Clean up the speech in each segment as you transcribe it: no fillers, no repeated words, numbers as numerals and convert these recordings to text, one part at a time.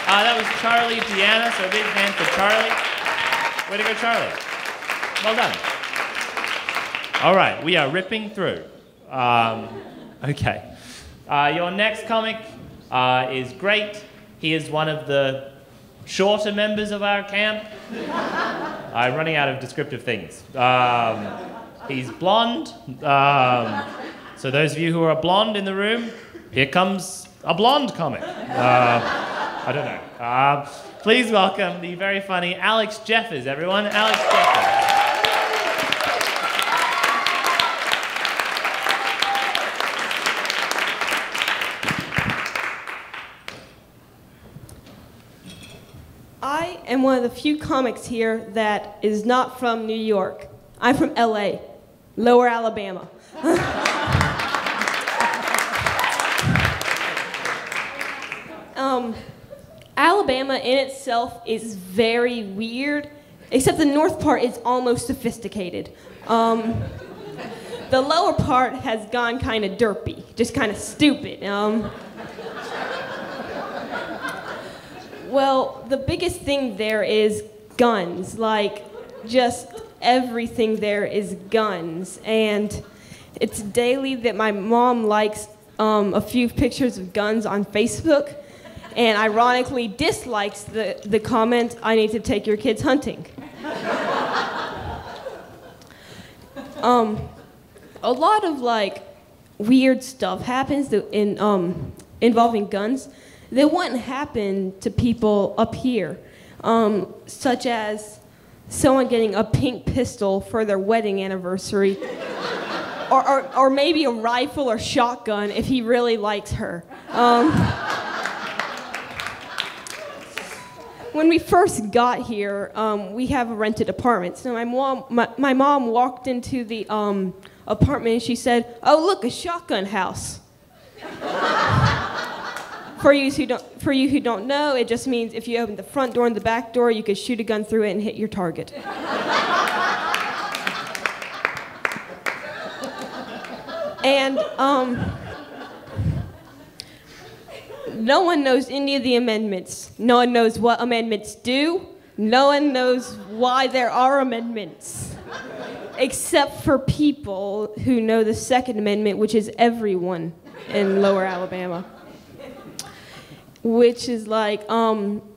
That was Charlie Deanna, so a big hand for Charlie. Way to go, Charlie. Well done. All right, we are ripping through. Okay. Your next comic is great. He is one of the shorter members of our camp. I'm running out of descriptive things. He's blonde. So those of you who are blonde in the room, here comes a blonde comic. I don't know. Please welcome the very funny Alex Jeffers, everyone. Alex Jeffers. I am one of the few comics here that is not from New York. I'm from LA, Lower Alabama. Alabama in itself is very weird, except the north part is almost sophisticated. The lower part has gone kind of derpy, just kind of stupid. Well, the biggest thing there is guns. Like, just everything there is guns. And it's daily that my mom likes a few pictures of guns on Facebook, and ironically dislikes the comment, "I need to take your kids hunting." A lot of, like, weird stuff happens involving guns that wouldn't happen to people up here, such as someone getting a pink pistol for their wedding anniversary, or maybe a rifle or shotgun if he really likes her. When we first got here, we have a rented apartment. So my mom walked into the apartment and she said, "Oh, look, a shotgun house." For you who don't know, it just means if you open the front door and the back door, you could shoot a gun through it and hit your target. And no one knows any of the amendments. No one knows what amendments do. No one knows why there are amendments. Except for people who know the Second Amendment, which is everyone in Lower Alabama. Which is like,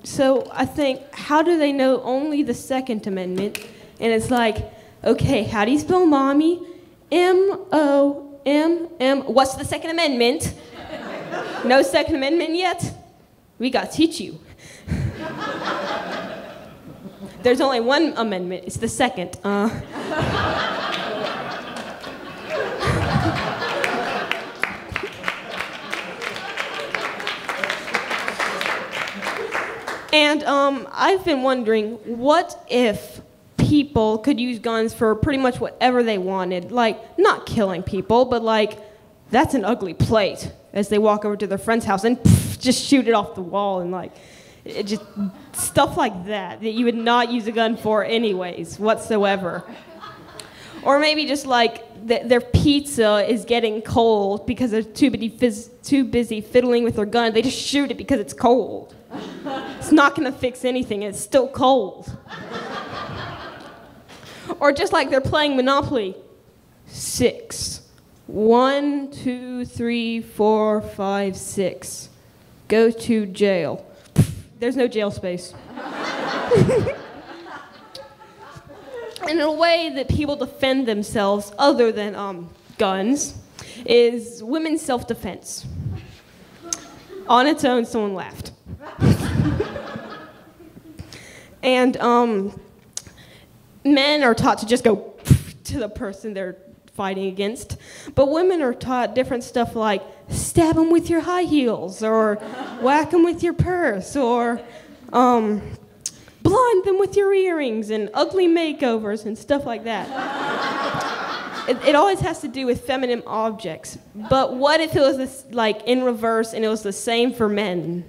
so I think, how do they know only the Second Amendment? And it's like, okay, how do you spell mommy? M-O-M-M. What's the Second Amendment? No Second Amendment yet? We gotta teach you. There's only one amendment, it's the second. And I've been wondering, what if people could use guns for pretty much whatever they wanted? Like, not killing people, but like, that's an ugly plate, as they walk over to their friend's house and just shoot it off the wall, and like, just stuff like that you would not use a gun for anyways, whatsoever. Or maybe just like their pizza is getting cold because they're too busy fiddling with their gun. They just shoot it because it's cold. It's not gonna fix anything, it's still cold. Or just like they're playing Monopoly. 6. 1, 2, 3, 4, 5, 6. Go to jail. There's no jail space. And a way that people defend themselves, other than guns, is women's self-defense. On its own, someone laughed. And men are taught to just go to the person they're fighting against, but women are taught different stuff like stab them with your high heels, or whack them with your purse, or blind them with your earrings, and ugly makeovers and stuff like that. It always has to do with feminine objects. But what if it was this, like, in reverse, and it was the same for men?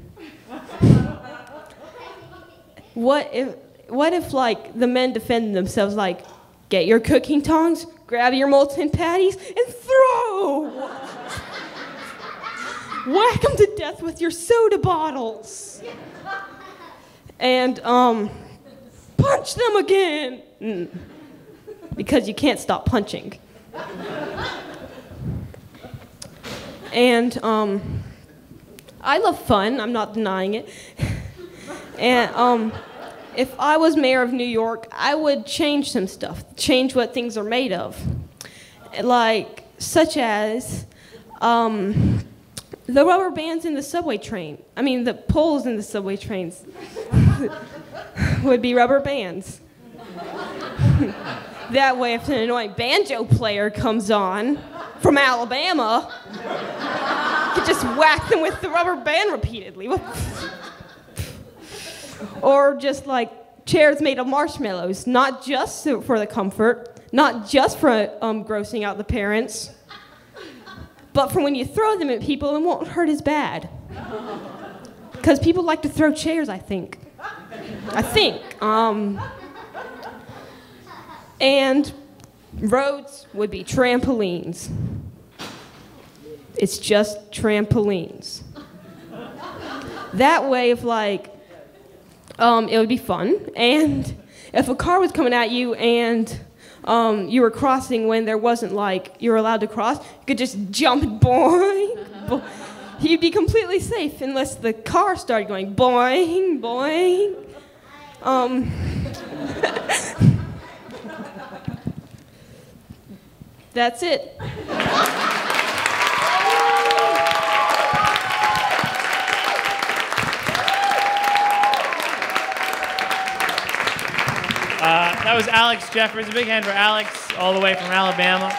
What if like the men defend themselves, like, get your cooking tongs, grab your molten patties, and throw! Whack them to death with your soda bottles. And punch them again. Because you can't stop punching. And I love fun, I'm not denying it. And if I was mayor of New York, I would change some stuff, change what things are made of. Like, such as the rubber bands in the subway train. I mean, the poles in the subway trains would be rubber bands. That way, if an annoying banjo player comes on from Alabama, you could just whack them with the rubber band repeatedly. Or just like chairs made of marshmallows, not just for the comfort, not just for grossing out the parents, but for when you throw them at people, it won't hurt as bad. Because people like to throw chairs, I think. And roads would be trampolines. It's just trampolines. That way, if like, it would be fun. And if a car was coming at you and you were crossing when there wasn't like, you were allowed to cross, you could just jump and boing. You'd be completely safe unless the car started going boing, boing. That's it. That was Alex Jeffers. A big hand for Alex, all the way from Alabama.